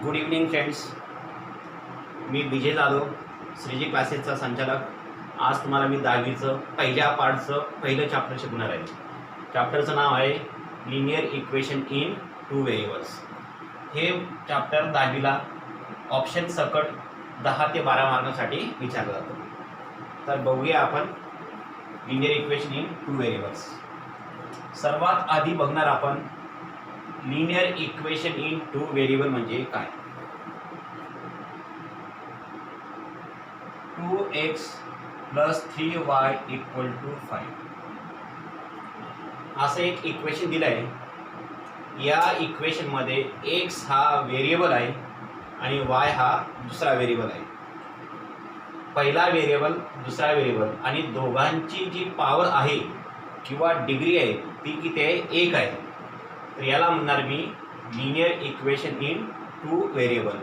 Good evening friends. मी विजय जाधव, श्रीजी क्लासेसचा संचालक. आज तुम्हाला मी 10वीचं पहिल्या पार्टचं पहिलं चॅप्टर शिकवणार आहे. चॅप्टरचं नाव आहे linear equation in two variables. हे चॅप्टर 10वीला ऑप्शन सकट 10 ते 12 मार्कांसाठी विचारलं जातं. तर बघूया आपण linear equation in two variables. सर्वात आधी बघणार आपण linear equation in two variable म्हणजे काय. 2x + 3y = 5 असं एक इक्वेशन दिलं आहे. या इक्वेशनमध्ये x हा व्हेरिएबल आहे आणि y हा दुसरा व्हेरिएबल आहे. पहिला व्हेरिएबल दुसरा व्हेरिएबल आणि दोघांची जी पॉवर आहे किंवा डिग्री आहे ती किती आहे, 1 आहे. तर याला म्हणणार मी linear equation in two variable.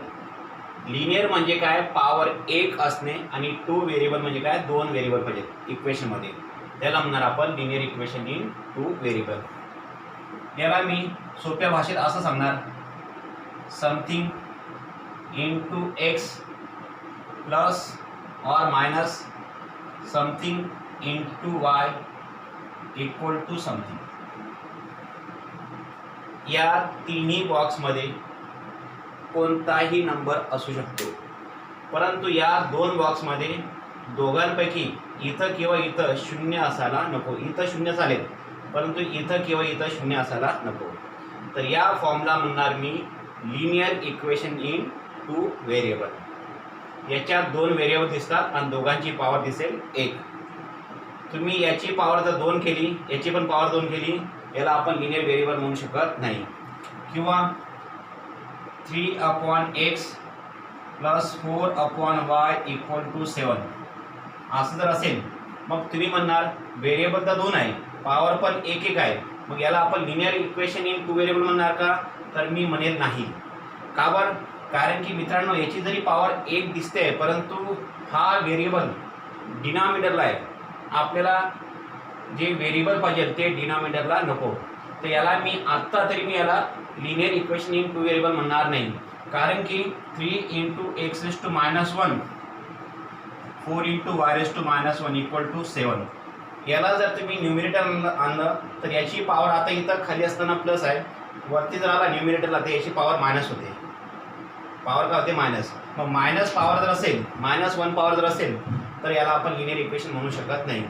Linear म्हणजे काय, पॉवर 1 असणे, आणि टू व्हेरिएबल म्हणजे काय, 2 व्हेरिएबल पाहिजेत इक्वेशनमध्ये. त्याला म्हणणार आपण linear equation in two variable. याला मी सोप्या भाषेत असं सांगणार, something into x plus or minus something into y equal to something. या तिन्ही बॉक्समध्ये कोणताही नंबर असू शकतो, परंतु या 2 बॉक्समध्ये दोघांपैकी इथं किंवा इथं 0 असायला नको. इथं 0 चालेल, परंतु इथं किंवा इथं 0 असायला नको. तर या फॉर्मला म्हणणार मी linear equation in two variable. याच्यात 2 व्हेरिएबल दिसतात आणि दोघांची पॉवर दिसेल 1. तुम्ही याची पॉवर जर 2 केली, याची पण पॉवर 2 केली, याला आपण लिनियर व्हेरिएबल म्हणू शकत नाही. किंवा 3/x + 4/y = 7 असं जर असेल, मग तुम्ही म्हणणार व्हेरिएबल तर 2 आहे, पॉवर पण 1 आहे, मग याला आपण linear equation in two variable म्हणणार का. तर मी म्हणेल नाही. का बरं? कारण की मित्रांनो, याची जरी पॉवर 1 दिसते, परंतु हा व्हेरिएबल डिनॉमिनेटरला आहे. आपल्याला जे व्हेरिएबल पाहिजे ते डिनॉमिनेटरला नको. तर याला मी आत्ता तरी मी याला linear equation in two variable म्हणणार नाही. कारण की 3 × x⁻⁻1 4 × y⁻⁻1 = 7. याला जर तुम्ही न्यूमिरेटर आणलं तर याची पॉवर आता इथं खाली असताना प्लस आहे, वरती जर आला न्यूमिरेटरला तर याची पॉवर मायनस होते. पॉवर काय होते, मायनस. मग मायनस पॉवर जर असेल, -1 पॉवर जर असेल, तर याला आपण लिनियर इक्वेशन म्हणू शकत नाही.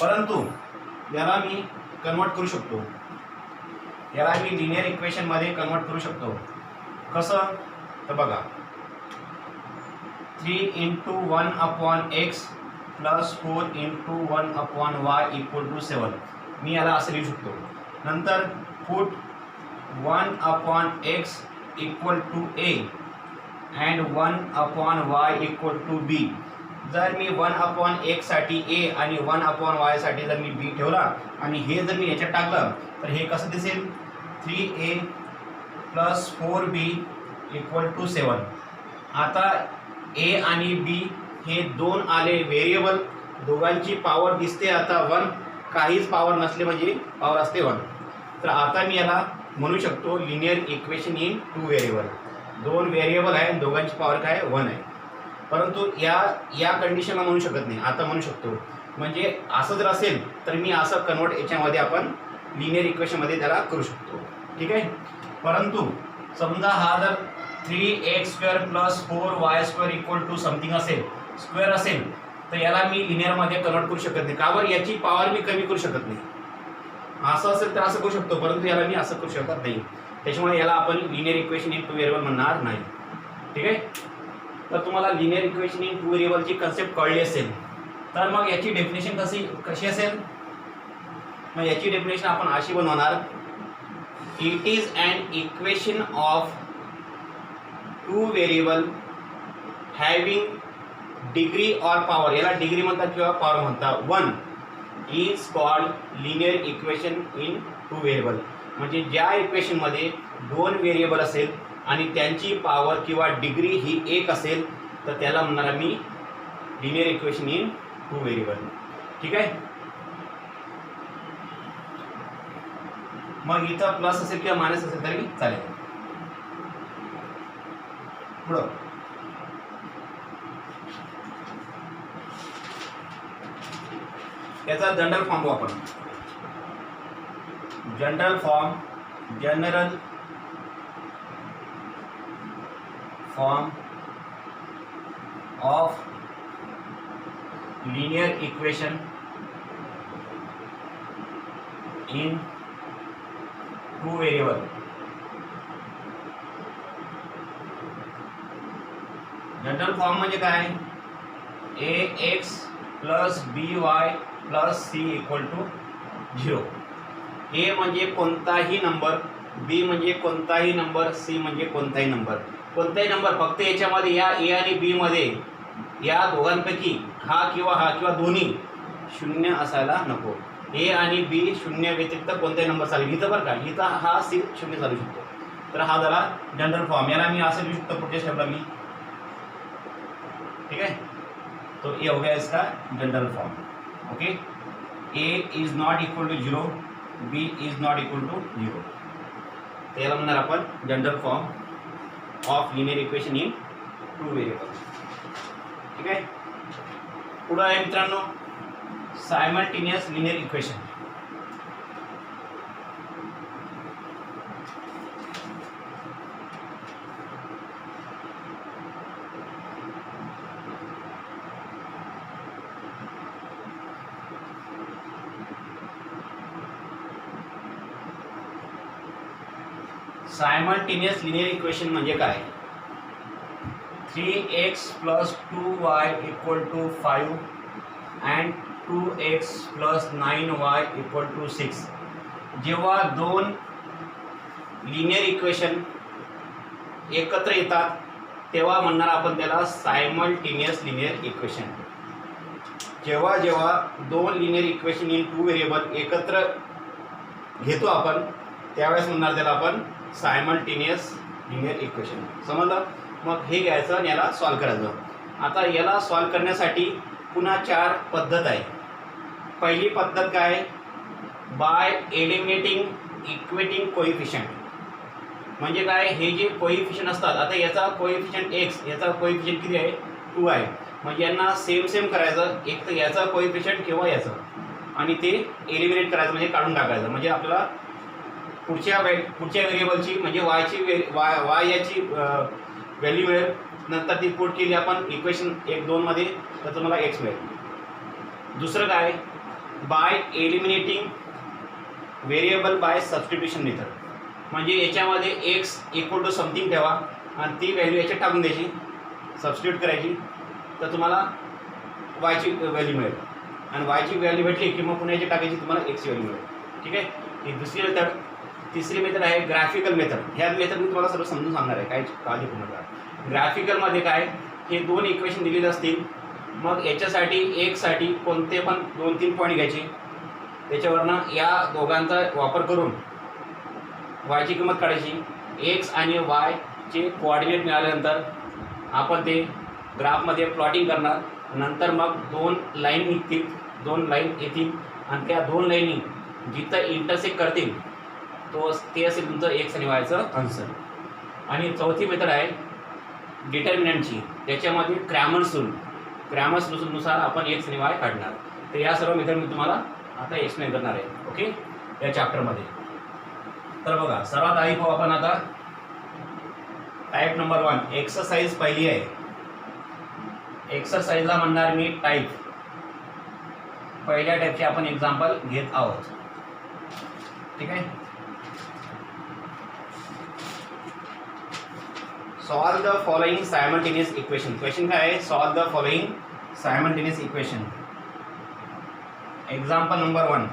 परंतु याला मी कन्वर्ट करू शकतो. याला मी लिनियर इक्वेशनमध्ये कन्वर्ट करू शकतो. कसं? तर बघा, 3 × 1/x + 4 × 1/y = 7. मी याला असं लिहू शकतो. नंतर put 1/x = a and 1/y = b. जर मी 1/x साठी a आणि 1/y साठी जर मी b ठेवला आणि हे जर मी याच्यात टाकलं तर हे कसं दिसेल, 3a + 4b = 7. आता a आणि b हे 2 आले व्हेरिएबल, दोघांची पॉवर दिसते आता 1, काहीच पॉवर नसले म्हणजे पॉवर असते 1. तर आता मी याला म्हणू शकतो linear equation in two variable. 2 variable आहे, दोघांची पॉवर काय, 1 आहे. परंतु या कंडिशनला म्हणू शकत नाही, आता म्हणू शकतो. म्हणजे असं जर असेल तर मी असं कन्वर्ट याच्यामध्ये आपण लिनियर इक्वेशनमध्ये त्याला करू शकतो. ठीक आहे. परंतु समजा हा जर 3x² + 4y² = समथिंग असेल, स्क्वेअर असेल, तर याला मी लिनियरमध्ये कन्वर्ट करू शकत नाही. का बरं? याची पॉवर मी कमी करू शकत नाही. असं असेल तर असं करू शकतो, परंतु याला मी असं करू शकत नाही. त्याच्यामुळे याला आपण linear equation in two variable म्हणणार नाही. ठीक आहे. तर तुम्हाला लिनियर इक्वेशन इन टू व्हेरिएबलची कन्सेप्ट कळली असेल, तर मग याची डेफिनेशन कशी असेल. मग याची डेफिनेशन आपण अशी बनवणार, it is an equation of two variable having degree or power. याला डिग्री म्हणतात किंवा पॉवर म्हणतात. 1 is called linear equation in two variable. म्हणजे ज्या इक्वेशनमध्ये 2 व्हेरिएबल असेल आणि त्यांची पॉवर किंवा डिग्री ही 1 असेल, तर त्याला म्हणणार मी linear equation in two variable. ठीक आहे. मग इथं प्लस असेल किंवा मायनस असेल तरी चालेल. पुढं याचा जनरल फॉर्म बघू आपण. General form of linear equation in two variable. General form म्हणजे काय? ax plus by plus c equal to 0. a म्हणजे कोणताही नंबर, b म्हणजे कोणताही नंबर, c म्हणजे कोणताही नंबर. कोणताही नंबर फक्त याच्यामध्ये या a आणि b मध्ये या दोघांपैकी हा किंवा दोन्ही शून्य असायला नको. ए आणि बी शून्य व्यतिरिक्त कोणताही नंबर चालेल. इथं बरं का, इथं हा सी शून्य चालू शकतो. तर हा झाला जनरल फॉर्म. याला मी असं लिहू शकतो पुढच्या स्टेपला मी, ठीक आहे. तो ये हो गया इसका general form. Okay, A is not equal to 0, B is not equal to 0. त्याला म्हणणार आपण general form of linear equation in two variable. ठीक आहे. पुढं आहे मित्रांनो simultaneous linear equation. Simultaneous linear equation म्हणजे काय? 3x plus 2y equal to 5 and 2x plus 9y equal to 6. जेव्हा दोन लिनियर इक्वेशन एकत्र येतात तेव्हा म्हणणार आपण त्याला सायमल्टेनियस लिनियर इक्वेशन. जेव्हा दोन linear equation in two variable एकत्र घेतो आपण त्यावेळेस म्हणणार त्याला आपण सायमल्टेनियस लिनियर इक्वेशन. समजलं? मग हे घ्यायचं आणि याला सॉल्व करायचं. आता याला सॉल्व करण्यासाठी पुन्हा 4 पद्धत आहे. पहिली पद्धत काय? By eliminating equating coefficient. म्हणजे काय? हे जे कोइफिशियंट असतात, आता याचा कोइफिशियंट x, याचा कोइफिशियंट किती आहे? 2 आहे. म्हणजे यांना सेम करायचं, एक तर याचा कोइफिशियंट किंवा याचं, आणि ते एलिमिनेट करायचं म्हणजे काढून टाकायचं. म्हणजे आपल्याला पुढच्या व्हेरिएबलची म्हणजे वाय याची व्हॅल्यू मिळेल. नंतर ती पुट केली आपण इक्वेशन 1-2 मध्ये तर तुम्हाला एक्स मिळेल. दुसरं काय? By eliminating variable by substitution method. म्हणजे याच्यामध्ये एक्स इक्वल टू समथिंग ठेवा आणि ती व्हॅल्यू याच्यात टाकून द्यायची, सबस्टिट्यूट करायची, तर तुम्हाला वायची व्हॅल्यू मिळेल. आणि वायची व्हॅल्यू भेटली की मग पुन्हा याची टाकायची, तुम्हाला एक्सची व्हॅल्यू मिळेल. ठीक आहे. ही दुसरी मेथड. तिसरी मेथड आहे ग्राफिकल मेथड. ह्या मेथड मी तुम्हाला सर्व समजून सांगणार आहे, काय काळजी करू नका. ग्राफिकलमध्ये काय? हे दोन इक्वेशन दिलेले असतील, मग याच्यासाठी एकसाठी कोणते पण 2-3 पॉईंट घ्यायचे, त्याच्यावरनं या दोघांचा वापर करून वायची किंमत काढायची. एक्स आणि वायचे कोऑर्डिनेट मिळाल्यानंतर आपण ते ग्राफमध्ये प्लॉटिंग करणार. नंतर मग 2 लाईन निघतील, 2 लाईन येतील आणि त्या 2 लाईनी जिथं इंटरसेक्ट करतील ते असेल तुमचं एक्स आणि वायचं आन्सर. आणि चौथी मेथड आहे डिटर्मिनंटची. त्याच्यामध्ये क्रॅमर्स रूलनुसार आपण एक्स आणि वाय काढणार. तर या सर्व मेथड मी तुम्हाला आता एक्सप्लेन करणार आहे. ओके, या चॅप्टरमध्ये. तर बघा, सर्वात आधी पाहू आपण आता टाईप नंबर 1 एक्सरसाइज पहिली आहे. एक्सरसाइजला म्हणणार मी टाईप. पहिल्या टाईपचे आपण एक्झाम्पल घेत आहोत. ठीक आहे. Solve the following simultaneous equation. Question काय आहे? Solve the following simultaneous equation. Example number 1,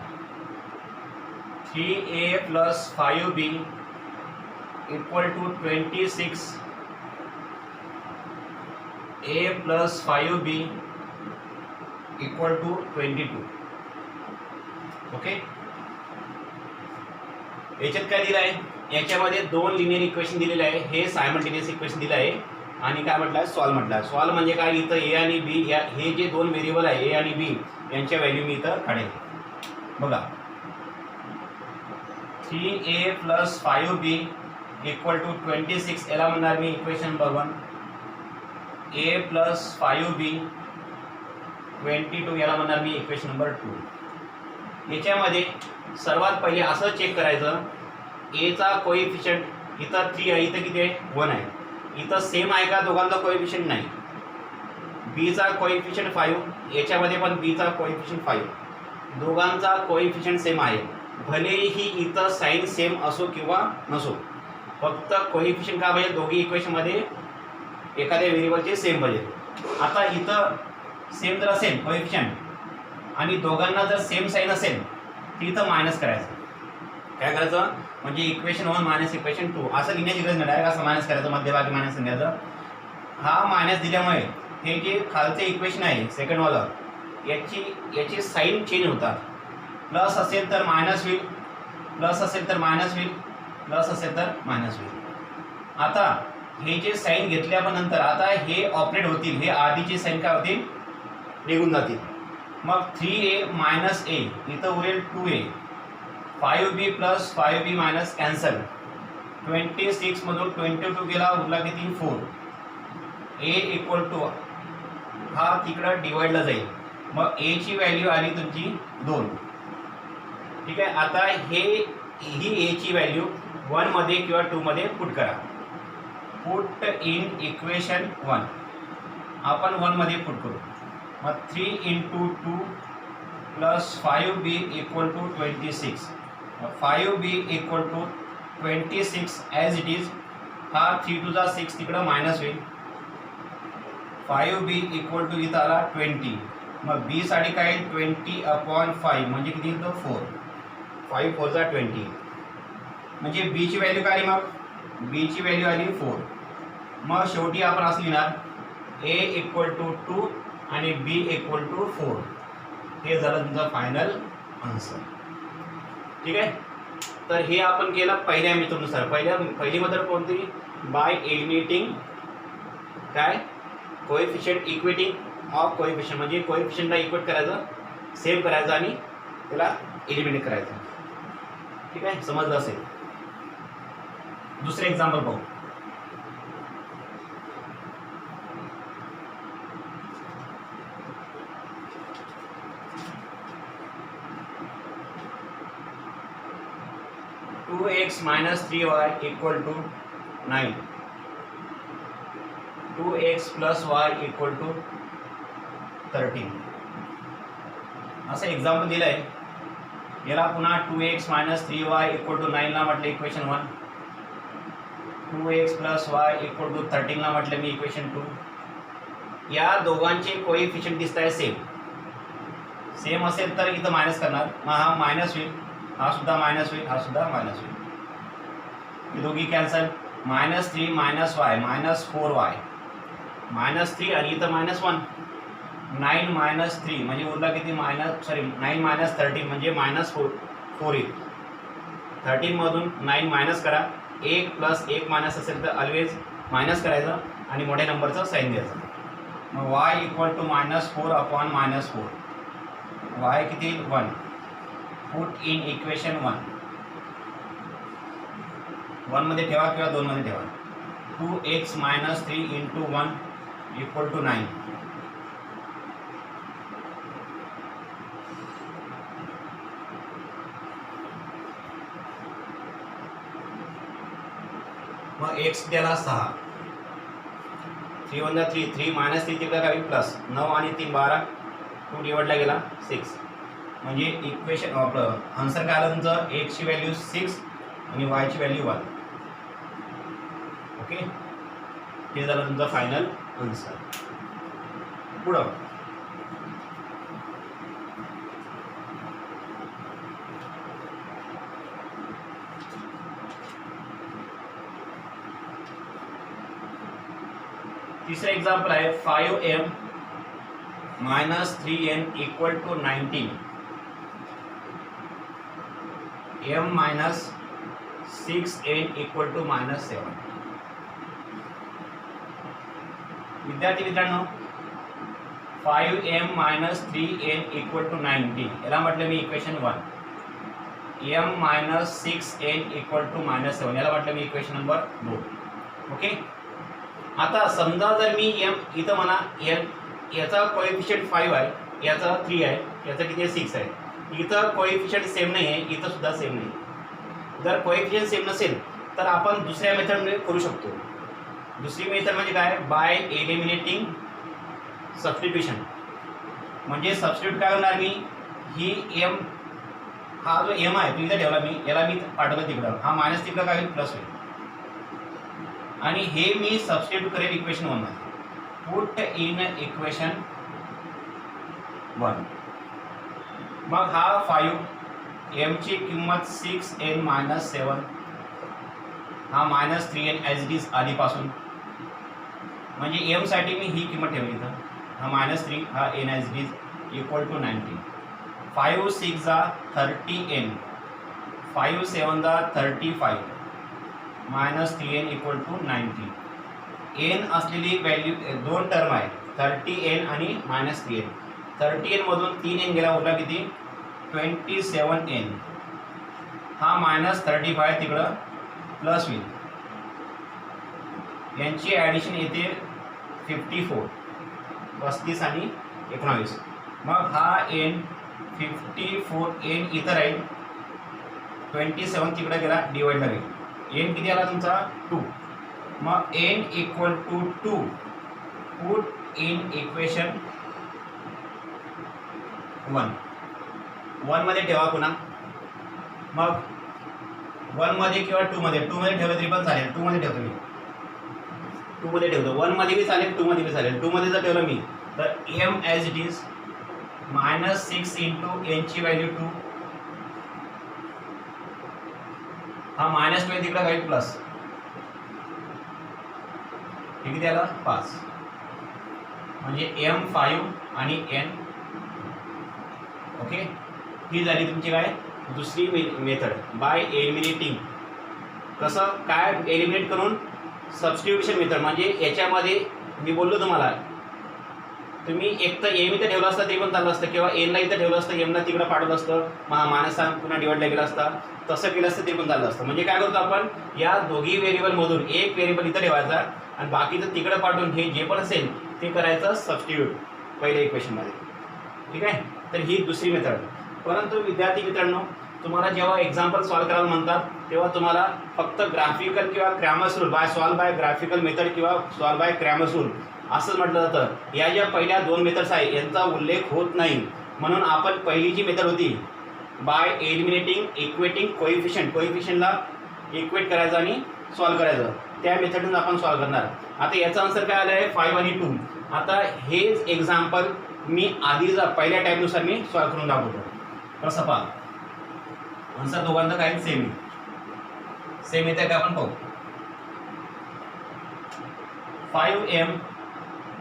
3a plus 5b equal to 26. a plus 5b equal to 22. Okay. याच्यात काय दिलं आहे? याच्यामध्ये 2 लिनियर इक्वेशन दिलेले आहे. हे सायमल्टेनियस इक्वेशन दिलं आहे आणि काय म्हटलं आहे? सॉल्व म्हटलं आहे. सॉल्व म्हणजे काय? इथं ए आणि बी या हे जे 2 व्हेरिएबल आहे ए आणि बी यांच्या व्हॅल्यू मी इथं काढेल. बघा, 3a plus 5b equal to 26 याला म्हणणार मी इक्वेशन नंबर 1. ए प्लस 5b 22 याला म्हणणार मी इक्वेशन नंबर 2. याच्यामध्ये सर्वात पहिले असं चेक करायचं एचा कोएफिशियंट इथं 3 आहे, इथं किती आहे 1 आहे, इथं सेम आहे का दोघांचा कोएफिशियंट नाही. बीचा कोएफिशियंट 5, याच्यामध्ये पण बीचा कोएफिशियंट 5, दोघांचा कोएफिशियंट सेम आहे. भलेही इथं साईन सेम असो किंवा नसो, फक्त कोएफिशियंट का पाहिजे दोघी इक्वेशनमध्ये एखाद्या व्हेरिएबलचे सेम पाहिजे. आता इथं सेम जर असेल कोएफिशियंट आणि दोघांना जर सेम साईन असेल तर इथं मायनस करायचं. काय करायचं म्हणजे इक्वेशन 1 मायनस इक्वेशन 2 असं लिहिण्याची गरज नाही, डायरेक्ट असं मायनस करायचं, मध्यभागी मायनस लिहायचं. हा मायनस दिल्यामुळे हे जे खालचे इक्वेशन आहे सेकंडवालं याची साईन चेंज होतात. प्लस असेल तर मायनस होईल, प्लस असेल तर मायनस होईल, प्लस असेल तर मायनस होईल. आता हे जे साईन घेतल्यानंतर आता हे ऑपरेट होतील, हे आधीचे साईन काय होतील निघून जातील. मग 3a मायनस ए इथं उरेल 2a, 5b plus 5b minus cancel, 26 मधून 22 गेला उरला किती 4. a इक्वल टू हा तिकडं डिवाइडला जाईल, मग a ची व्हॅल्यू आली तुमची 2. ठीक आहे. आता ही a ची व्हॅल्यू 1 मध्ये किंवा 2 मध्ये पुट करा. पुट इन इक्वेशन 1 आपण 1 मध्ये पुट करू. मग 3 × 2 plus 5b equal to 26, 5b equal to 26 as it is. हा 3 to the 6 तिकडं मायनस होईल. 5b इक्वल टू इथं आला 20. मग b साठी काय येईल 20/5 म्हणजे किती येईल तो 4. 5 4 जा 20 म्हणजे b ची व्हॅल्यू काय आली, मग b ची व्हॅल्यू आली 4. मग शेवटी आपण असं लिहिणार a इक्वल टू 2 आणि b इक्वल टू 4. हे झालं तुमचं फायनल आन्सर. ठीक आहे. तर हे आपण केलं पहिल्या मेथडनुसार. पहिली मेथड कोणती, बाय एलिमिनेटिंग काय कोएफिशियंट इक्वेटिंग ऑफ कोएफिशियंट, म्हणजे कोएफिशियंटला इक्वेट करायचं, सेम करायचं आणि त्याला एलिमिनेट करायचं. ठीक आहे, समजलं असेल. दुसरे एक्झाम्पल पाहू. Two x minus 3y equal to 9, 2x plus y equal to 13 असं एक्झाम्पल दिलं आहे. याला पुन्हा 2x minus 3y equal to 9ला म्हटलं equation 1, 2x plus y equal to 13ला म्हटलं मी इक्वेशन 2. या दोघांचे कोएफिशियंट दिसत आहे सेम. सेम असेल तर इथं मायनस करणार, मग हा मायनस होईल, हा सुद्धा मायनस होईल, हा सुद्धा मायनस होईल. हे दोघी cancel. -3 minus y minus 4y minus 3 आणि इथं -1. 9 मायनस 3 म्हणजे उरला किती 9 मायनस 13 म्हणजे -4 येईल. 13 मधून 9 मायनस करा. 1 प्लस 1 मायनस असेल तर ऑलवेज मायनस करायचं आणि मोठ्या नंबरचं साईन द्यायचं. मग y इक्वल टू -4/-4. y किती 1. Put in equation 1. 1 मध्ये ठेवा किंवा 2 मध्ये ठेवा. 2x minus 3 × 1 equal to 9. मग x द्याला 6. 3 1 जा 3, 3 मायनस 3 तिकडे काय प्लस 9 आणि 3 12, 2 डिवाइडला गेला 6. म्हणजे इक्वेशन आपलं आन्सर काय आलं तुमचं, x ची व्हॅल्यू 6 आणि y ची व्हॅल्यू 1. ओके, हे झालं तुमचं फायनल आन्सर. पुढं तिसरं एक्झाम्पल आहे 5m minus 3n equal to 19. m minus 6n equal to -7. विद्यार्थी मित्रांनो 5m minus 3n equal to 19 याला म्हटलं मी equation 1. m minus 6n equal to -7 याला म्हटलं मी इक्वेशन नंबर 2. ओके, आता समजा जर मी एम इथं म्हणा याचा कोएफिशियंट 5 आहे, याचा 3 आहे, याचा किती आहे 6 आहे. इथं कोएफिशियंट सेम नाही आहे, इथं सुद्धा सेम नाही. जर कोएफिशियंट सेम नसेल तर आपण दुसऱ्या मेथडने करू शकतो. दुसरी मेथड म्हणजे काय, बाय एलिमिनेटिंग सबस्टिट्यूशन. म्हणजे सबस्टिट्यूट काय होणार, मी ही एम हा जो एम आहे तो इथं ठेवला, मी याला मी पाठवलं तिकडं, हा मायनस तिकडं काय होईल प्लस होईल. आणि हे मी सबस्टिट्यूट करेल इक्वेशन 1 मध्ये. Put in equation 1. मग हा 5 एम ची किंमत 6n-7, हा -3n ॲज इट इज आधीपासून. म्हणजे एम साठी मी ही किंमत ठेवली इथं, हा -3, हा n as it is equal to 19. 5 6 जा 30n, 5 7 जा 35, -3n इक्वल टू 19. n असलेली व्हॅल्यू दोन टर्म आहे, 30n आणि -3n. 30n मधून 3n गेला, उरला किती 27n. हा -35 तिकडं प्लस होईल, यांची ॲडिशन येते 54, 35 आणि 19. मग हा n 54n इथं राहील, 27 तिकडे गेला डिवाइड राहील. n किती आला तुमचा 2. मग n equal to 2 put in equation 1 मध्ये ठेवा पुन्हा. मग 1 मध्ये किंवा 2 मध्ये, 2 मध्ये ठेवलं तरी पण चालेल, 2 मध्ये ठेवतो मी, 2 मध्ये ठेवतो. 1 मध्ये बी चालेल, 2 मध्ये बी चालेल. 2 मध्ये जर ठेवलं मी तर m as it is -6 into n ची व्हॅल्यू 2, हा -12 तिकडे काही प्लस, हे किती आला 5. म्हणजे m 5 आणि n. ओके, ही झाली तुमची काय दुसरी मेथड, बाय एलिमिनेटिंग. कसं काय एलिमिनेट करून, सबस्टिट्यूशन मेथड. म्हणजे याच्यामध्ये मी बोललो तुम्हाला, तुम्ही एक तर एम इथं ठेवलं असतं ते पण चाललं असतं, किंवा एनला इथं ठेवलं असतं, एमला तिकडं पाठवलं असतं, मानसा पुन्हा डिवाइडला गेला असता, तसं केलं असतं ते पण चाललं असतं. म्हणजे काय करतो आपण, या दोघी व्हेरिएबलमधून एक व्हेरिएबल इथं ठेवायचा आणि बाकीचं तिकडं पाठवून हे जे पण असेल ते करायचं सबस्टिट्यूट पहिल्या इक्वेशनमध्ये. ठीक आहे, तर ही दुसरी मेथड. परंतु विद्यार्थी मित्रांनो, तुम्हाला जेव्हा एक्झाम्पल सॉल्व करायला म्हणतात तेव्हा तुम्हाला फक्त ग्राफिकल किंवा Cramer's rule, solve by graphical method किंवा सॉल्व बाय क्रॅमर्स रूल असं म्हटलं जातं. या ज्या पहिल्या 2 मेथड्स आहे यांचा उल्लेख होत नाही, म्हणून आपण पहिली जी मेथड होती बाय एलिमिनेटिंग इक्वेटिंग कोएफिशियंटला इक्वेट करायचं आणि सॉल्व करायचं, त्या मेथडून आपण सॉल्व करणार. आता याचा आन्सर काय आलं आहे 5 आणि 2. आता हेच एक्झाम्पल मी आधीचा पहिल्या टाईपनुसार मी सॉल्व करून दाखवतो. कसं पहा, आन्सर दोघांचं काही सेम येते का आपण पाहू. 5m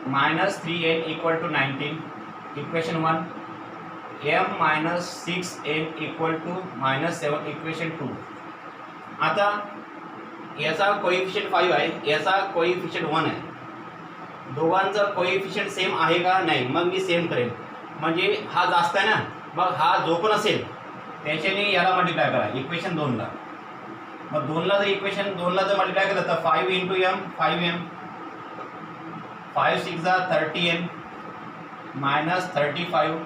-3n equal to 19, equation 1. m -6n equal to -7, equation 2. आता याचा कोएफिशियंट 5 आहे, याचा कोएफिशियंट 1 आहे. दोघांचा कोएफिशियंट सेम आहे का, नाही. मग मी सेम करेल, म्हणजे हा जास्त आहे ना, मग हा जो पण असेल त्याच्याने याला मल्टिप्लाय करा इक्वेशन 2ला. मग 2ला जर इक्वेशन 2ला जर मल्टिप्लाय केलं तर 5 इंटू m 5m, 5 6 जा 30n -35.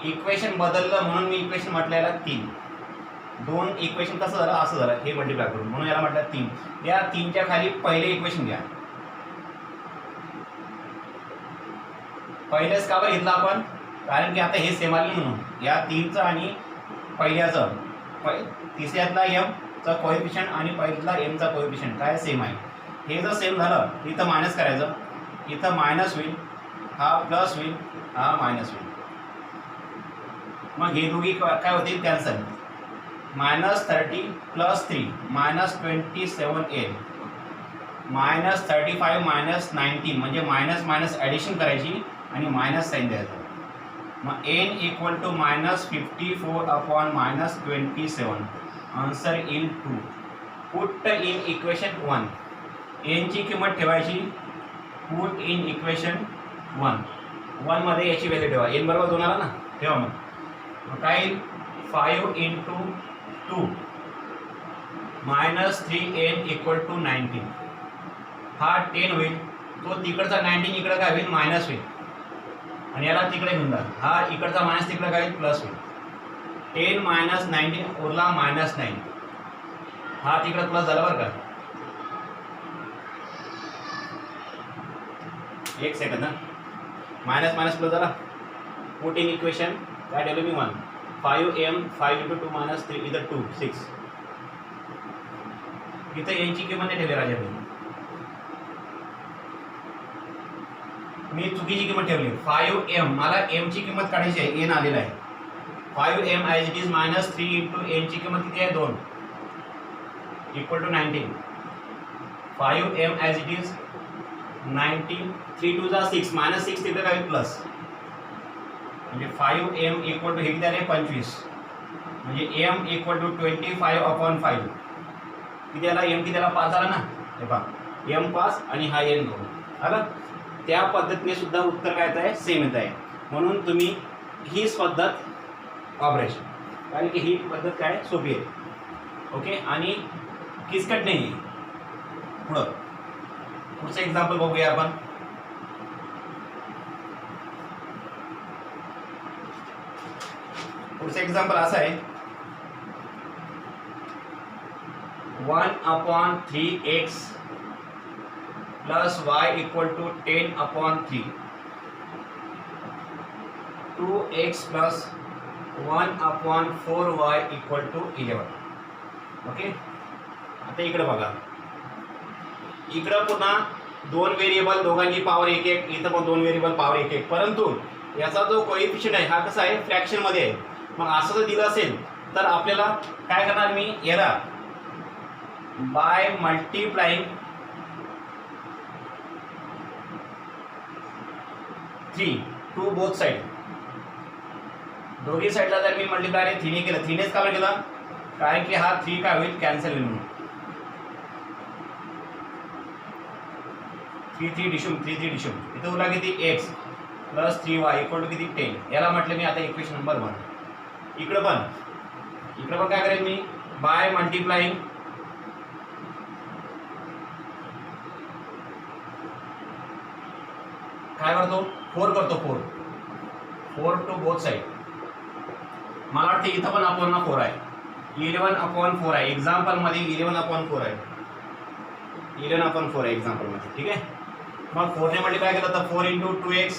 इक्वेशन बदललं म्हणून मी इक्वेशन म्हटलेलं 3. 2 इक्वेशन कसं झालं, असं झालं, हे मल्टिप्लाय करून, म्हणून याला म्हटलं 3. या 3च्या खाली पहिले इक्वेशन घ्या. पहिलेच का बरं घेतलं आपण, कारण की आता हे सेम आले म्हणून. या 3चं आणि पहिल्याचं, तिसऱ्यातला m चा कोएफिशियंट आणि पहिल्यातला m चा कोएफिशियंट काय सेम आहे. हे जर सेम झालं इथं मायनस करायचं, इथं मायनस होईल, हा प्लस होईल, हा मायनस होईल. मग हे दोघी काय होतील कॅन्सल. -30 + 3 -27n, -35 -19 म्हणजे मायनस ॲडिशन करायची आणि मायनस साईन द्यायचं. मग n इक्वल टू -54/-27. आन्सर येईल 2. Put in equation 1. n ची किंमत ठेवायची, पुट इन इक्वेशन 1 मध्ये याची व्हॅल्यू ठेवा. n बरोबर 2 आला ना, ठेवा. मग काय येईल 5 इंटू 2 -3n इक्वल टू 19. हा 10 होईल, तो तिकडचा 19 इकडे काय होईल मायनस होईल आणि याला तिकडे घेऊन जा. हा इकडचा मायनस तिकडे काय होईल प्लस होईल. 10 मायनस 19 उरला -9. हा तिकडे प्लस झाला बरं का. एक सेकंद ना. मायनस मायनस प्लस झाला. पुट इन इक्वेशन काय ठेवलं मी 1 5m 5 × 2 - 3 इथं 2 6. इथं यांची किंमत नाही ठेवली राजा मी चुकीची किंमत ठेवली 5m. मला m ची किंमत काढायची आहे n आलेला आहे 5m as it is -3 × n ची किंमत किती आहे 2 = 19. 5m ॲज इट इज 19 3 2 6 -6 तिकडे काय प्लस म्हणजे 5m = हे किती आले 25 म्हणजे m = 25/5 किती आला m किती आला 5 आला ना. हे पहा m 5 आणि हा n 2 आला. त्या पद्धतीने सुद्धा उत्तर काय येत आहे सेम येत आहे. म्हणून तुम्ही हीच पद्धत वापरायची कारण की ही पद्धत काय सोपी आहे. ओके आणि किचकट नाही आहे. पुढचं एक्झाम्पल बघूया आपण. पुढचं एक्झाम्पल असं आहे 1/3x plus y = 10/3 2x plus 1/4y = 11. Okay आता इकडे बघा. इकडं पुन्हा 2 व्हेरिएबल दोघांची पॉवर 1 1 इथं पण 2 व्हेरिएबल पॉवर 1 1 परंतु याचा जो कोएफिशियंट आहे हा कसा आहे फ्रॅक्शन मध्ये आहे. मग असं जर दिलं असेल तर आपल्याला काय करणार मी याला by multiplying 3 to both side. दोन्ही साईडला जर मी मल्टिप्लाय 3 ने केलं 3 नेच का केलं कारण की हा 3 काय होईल कॅन्सल होईल म्हणून 3 3 डिशूम 3 3 डिशूम इथं उरला किती x + 3y = किती 10. याला म्हटलं मी आता इक्वेशन नंबर 1. इकडं पण काय करेल मी बाय मल्टिप्लाइंग काय करतो 4 करतो 4 टू बोथ साइड. मला वाटतं इथं पण आपण 4 आहे 11/4 आहे एक्झाम्पल मध्ये 11/4 आहे 11/4 आहे एक्झाम्पल मध्ये. ठीक आहे मग 4 ने मल्टिप्लाय केलं तर 4 × 2x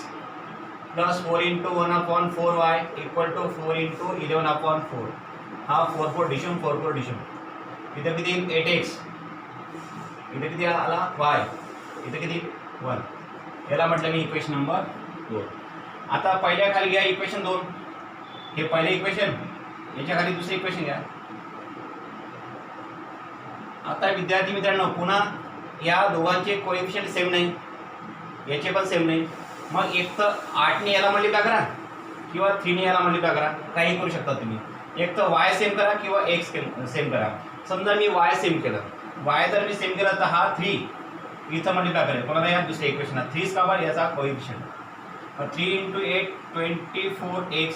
+ 4 × 1/4y = 4 × 11/4. हा 4 4 डिशम 4 4 डिशम इथं किती 8x इथं किती आला y इथं किती 1. याला म्हटलं मी इक्वेशन नंबर 2. आता पहिल्या खाली घ्या इक्वेशन 2. हे पहिले इक्वेशन याच्या खाली दुसरे इक्वेशन घ्या. आता विद्यार्थी मित्रांनो पुन्हा या दोघांचे कोएफिशियंट सेम नाही याचे पण सेम नाही. मग एक तर 8 ने याला मल्टिप्लाय करा किंवा 3 ने याला मल्टिप्लाय करा काही करू शकता तुम्ही. एक तर y सेम करा किंवा x सेम करा. समजा मी y सेम केलं y जर मी सेम केलं तर हा 3 इथं मल्टिप्लाय करेल कोणाला या दुसऱ्या इक्वेशनला 3 का बरं याचा कोएफिशियंट 3 × 8 24x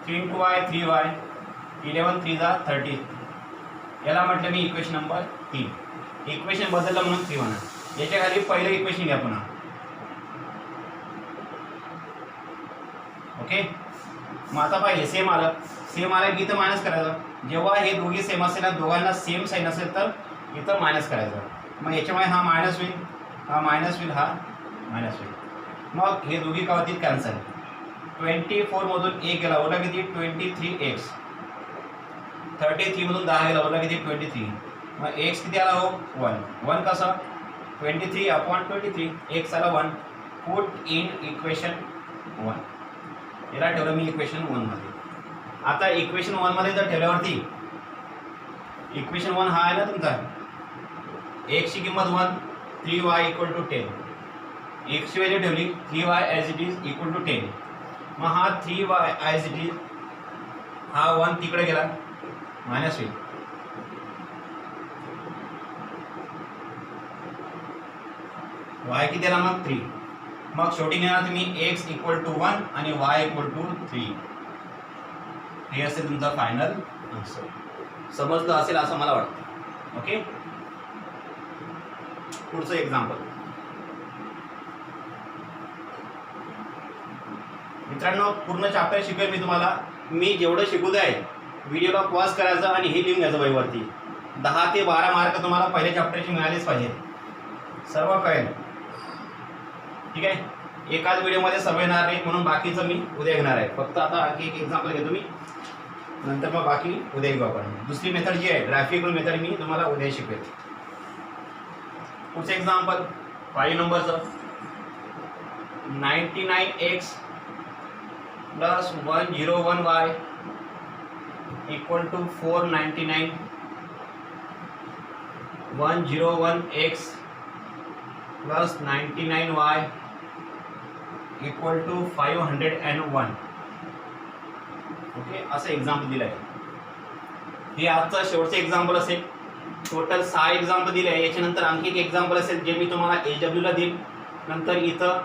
3 × y 3y 11 3 जा 30. याला म्हटलं मी इक्वेशन नंबर 3. इक्वेशन बदललं म्हणून 3 म्हणा. याच्या खाली पहिलं इक्वेशन घ्या पुन्हा. ओके मग आता पाहिजे सेम आलं की इथं मायनस करायचं. जेव्हा हे दोघी सेम असेल ना दोघांना सेम साईन असेल तर इथं मायनस करायचं. मग याच्यामुळे हा मायनस होईल हा मायनस होईल हा मायनस होईल. मग हे दोघी का होतील कॅन्सल. 24 मधून 1 गेला ओला किती 23x 33 मधून 10 गेला ओला किती 23. मग x किती आला हो 1 कसा 23/23 x आला 1. Put in equation 1. याला ठेवलं मी इक्वेशन 1 मध्ये. आता इक्वेशन 1 मध्ये जर ठेवल्यावरती इक्वेशन 1 हा आहे ना तुमचा x ची किंमत 1 3y = 10. x ची व्हॅल्यू ठेवली 3y ॲज इट इज = 10. मग हा 3y ॲज इट इज हा 1 तिकडे गेला मायनस होईल. y किती आला मग 3. मग शेवटी घेणार तुम्ही x = 1 आणि y = 3. हे असेल तुमचा फायनल आन्सर. समजलं असेल असं मला वाटतं. ओके पुढचं एक्झाम्पल मित्रांनो पूर्ण चॅप्टर शिकवेल मी तुम्हाला. मी जेवढं शिकवत आहे व्हिडिओला पॉज करायचं आणि हे लिहून घ्यायचं वहीवरती. 10 ते 12 मार्क तुम्हाला पहिल्या चॅप्टरचे मिळालेच पाहिजे, सर्व कळेल. ठीक आहे, एकाच व्हिडिओमध्ये सर्व येणार नाही म्हणून बाकीचं मी उद्या घेणार आहे. फक्त आता एक एक्झाम्पल घेतो मी, नंतर मग बाकी उद्या घेऊ आपण. दुसरी मेथड जी आहे ग्राफिकल मेथड मी तुम्हाला उद्या शिकवेल. पुढचं एक्झाम्पल 5 नंबरचं 99x plus 101y equal to 499. 101x plus 99y equal to 501. Okay, असं एक्झाम्पल दिलं आहे. हे आजचं शेवटचं एक्झाम्पल असेल. टोटल 6 एक्झाम्पल दिले आहे. याच्यानंतर आणखी एक एक्झाम्पल असेल जे मी तुम्हाला HWला देईन. नंतर इथं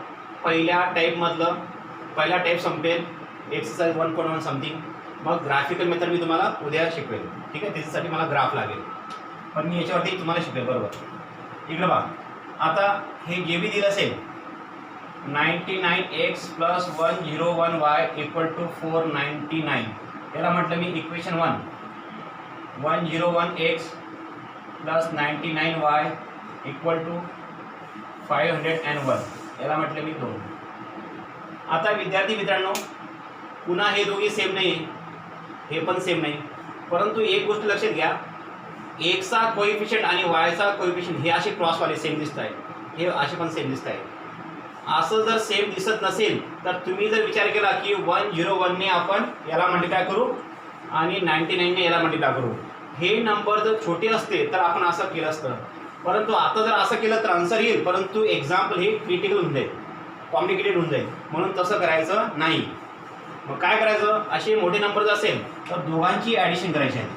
पहिल्या टाईप संपेल, एक्सरसाइज 1.1 समथिंग. मग ग्राफिकल मेथड मी तुम्हाला उद्या शिकवेल. ठीक आहे, त्याच्यासाठी मला ग्राफ लागेल, पण मी याच्यावरती तुम्हाला शिकवेल. बरोबर, इकडं बघा. आता हे जे बी दिलं असेल 99x plus 101y equal to 499, याला म्हटलं मी equation 1. 101x plus 99y equal to 501, याला म्हटलं मी 2. आता विद्यार्थी मित्रांनो, पुन्हा हे दोघी सेम नाही, हे पण सेम नाही, परंतु एक गोष्ट लक्षात घ्या, एक्सचा कोइफिशियंट आणि वायचा कोइफिशियंट हे असे क्रॉसवाले सेम दिसत आहे, हे असे पण सेम दिसत आहे. असं जर सेम दिसत नसेल तर तुम्ही जर विचार केला की 101ने आपण याला मल्टिप्लाय करू आणि 99ने याला मल्टिप्लाय करू, हे नंबर जर छोटे असते तर आपण असं केलं असतं. परंतु आता जर असं केलं तर आन्सर येईल, परंतु एक्झाम्पल हे क्रिटिकल होऊन जाईल, कॉम्प्लिकेटेड होऊन जाईल, म्हणून तसं करायचं नाही. मग काय करायचं, असे मोठे नंबर जर असेल तर दोघांची ॲडिशन करायची आहे.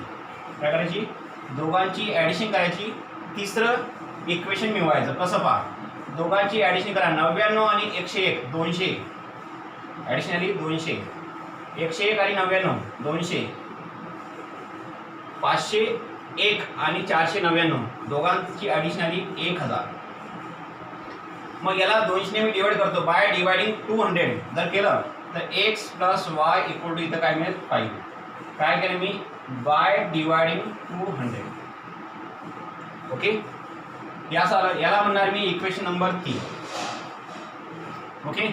काय करायची, दोघांची ॲडिशन करायची. तिसरं इक्वेशन मिळवायचं. कसं पहा, दोघांची ॲडिशन करा. 99 आणि 101 200, ॲडिशन आली 200. 101 आणि 99 200. 501 आणि 499 दोघांची ॲडिशन आली 1000. मग याला 200ने मी डिवाइड करतो बाय डिवायडिंग 200. जर केलं तर x plus y equal to इथं काय मिळेल 5. काय केलं मी, बाय डिवायडिंग 200. ओके, याला म्हणणार मी इक्वेशन नंबर 3. ओके,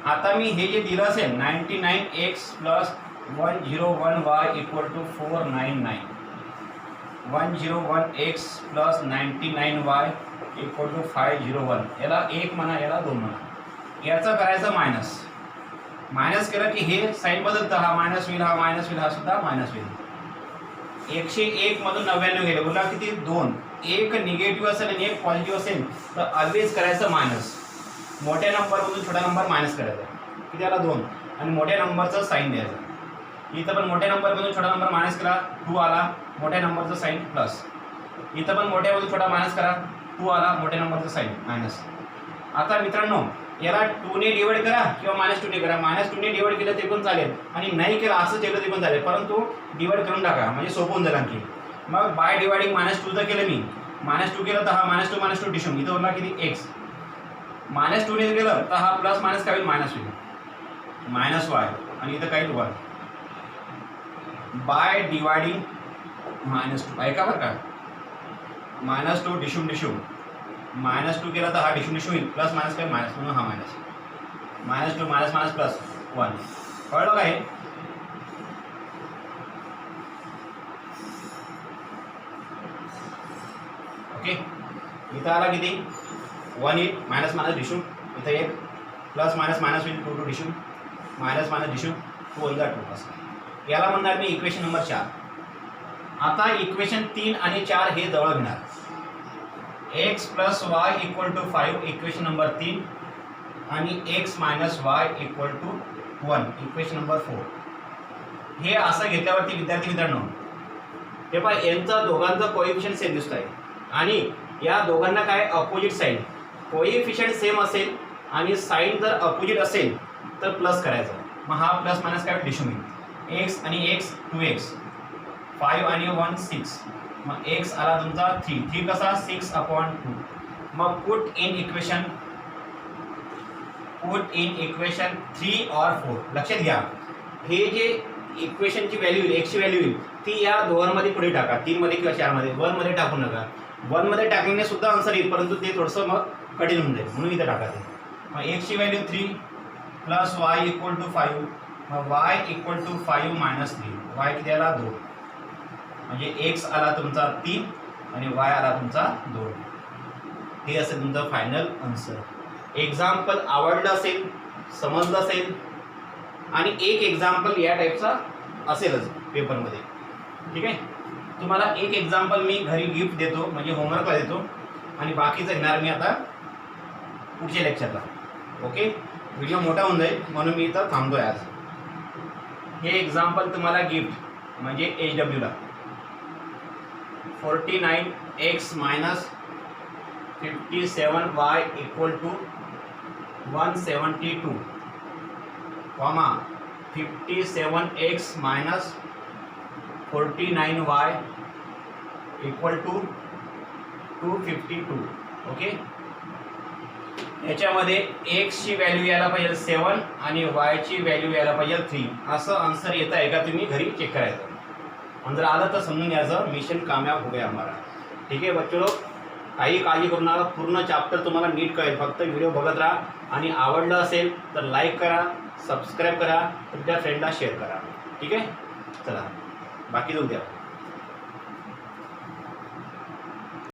आता मी हे जे दिलं असेल 99x plus 101y equal to 499. 101x plus 99y equal to 501. याला 1 म्हणा, याला 2 म्हणा. याचं करायचं मायनस. मायनस केलं की हे साईन बदलतं, हा मायनस होईल, हा मायनस होईल, हा सुद्धा मायनस होईल. 101 मधून 99 गेले, बोला किती 2. एक निगेटिव्ह असेल आणि एक पॉझिटिव्ह असेल तर ऑलवेज करायचं मायनस. मोठ्या नंबरमधून छोटा नंबर मायनस करायचा, किती आला 2, आणि मोठ्या नंबरचं साईन द्यायचं. इथं पण मोठ्या नंबरमधून छोटा नंबर मायनस करा, 2 आला, मोठ्या नंबरचं साईन प्लस. इथं पण मोठ्यामधून छोटा मायनस करा, 2 आला, मोठ्या नंबरचं साईन मायनस. आता मित्रांनो, याला 2ने डिवाइड करा किंवा -2ने करा. -2ने डिवाइड केलं ते पण चालेल आणि नाही केलं असं केलं ते पण चालेल, परंतु डिवाइड करून टाका म्हणजे सोपं होऊन जाईल आणखी. मग बाय डिवायडिंग -2 जर केलं मी, -2 केलं तर हा -2 डिशून इथं उरला किती x. -2ने केलं तर हा प्लस मायनस काय होईल, मायनस होईल, -y आणि इथं काय 1. बाय डिवायडिंग -2 ऐका बरं का, -2 डिशून -2 केला तर हा डिशून होईल, प्लस मायनस काय मायनस, म्हणून हा मायनस. -2 minus minus plus 1. कळलं काय? ओके, इथं आला किती 1 येईल, मायनस मायनस डिशून, इथं 1 प्लस मायनस मायनस होईल 2 डिशून, मायनस मायनस डिशून 2 वजा 2 असं. याला म्हणणार मी इक्वेशन नंबर 4. आता इक्वेशन 3 आणि 4 हे जवळ घेणार. x plus y equal to 5 equation number 3 आणि x minus y equal to 1 equation number 4. हे असं घेतल्यावरती विद्यार्थी मित्रांनो, हे पहा यांचा दोघांचा कोएफिशियंट सेम दिसत आहे आणि या दोघांना काय अपोजिट साईन. कोएफिशियंट सेम असेल आणि साईन जर अपोजिट असेल तर प्लस करायचं. मग हा प्लस मायनस काय डिशून येईल, x आणि x 2x, 5 आणि 1 6. मग x आला तुमचा 3 कसा 6/2. मग put in equation put in equation 3 और 4. लक्षात घ्या, हे जे इक्वेशनची व्हॅल्यू येईल, एक्सची व्हॅल्यू येईल, ती या दोघांमध्ये पुढे टाका, 3 मध्ये किंवा 4 मध्ये. 1 मध्ये टाकू नका. 1 मध्ये टाकल्याने सुद्धा आन्सर येईल, परंतु ते थोडंसं मग कठीण होऊन जाईल, म्हणून इथं टाका ते. मग एक्सची value 3 plus y equal to 5. मग y equal to 5 minus 3. Y किती आला? 2. म्हणजे एक्स आला तुमचा 3 आणि वाय आला तुमचा 2. हे असेल तुमचं फायनल आन्सर. एक्झाम्पल आवडलं असेल, समजलं असेल आणि एक एक्झाम्पल या टाईपचा असेलच पेपरमध्ये. ठीक आहे, तुम्हाला एक एक्झाम्पल मी घरी गिफ्ट देतो, म्हणजे होमवर्कला देतो, आणि बाकीचं घेणार मी आता पुढच्या लेक्चरला. ओके, व्हिडिओ मोठा होऊन जाईल म्हणून मी इथं थांबतो आहे आज. हे एक्झाम्पल तुम्हाला गिफ्ट म्हणजे HWला 49x minus 57y equal to 172 comma 57x minus 49y equal to 252. Okay, याच्यामध्ये एक्सची व्हॅल्यू यायला पाहिजे 7 आणि वायची व्हॅल्यू यायला पाहिजे 3. असं आन्सर येतं आहे का, तुम्ही घरी चेक करायचं. आणि जर आलं तर समजून घ्यायचं, मिशन कामयाब हो गया हमारा. ठीक आहे बच्चो लोग, काही काळजी करू नका, पूर्ण चॅप्टर तुम्हाला नीट कळेल. फक्त व्हिडिओ बघत राहा, आणि आवडलं असेल तर लाईक करा, सबस्क्राईब करा, तुमच्या फ्रेंडला शेअर करा. ठीक आहे, चला बाकी जाऊ द्या.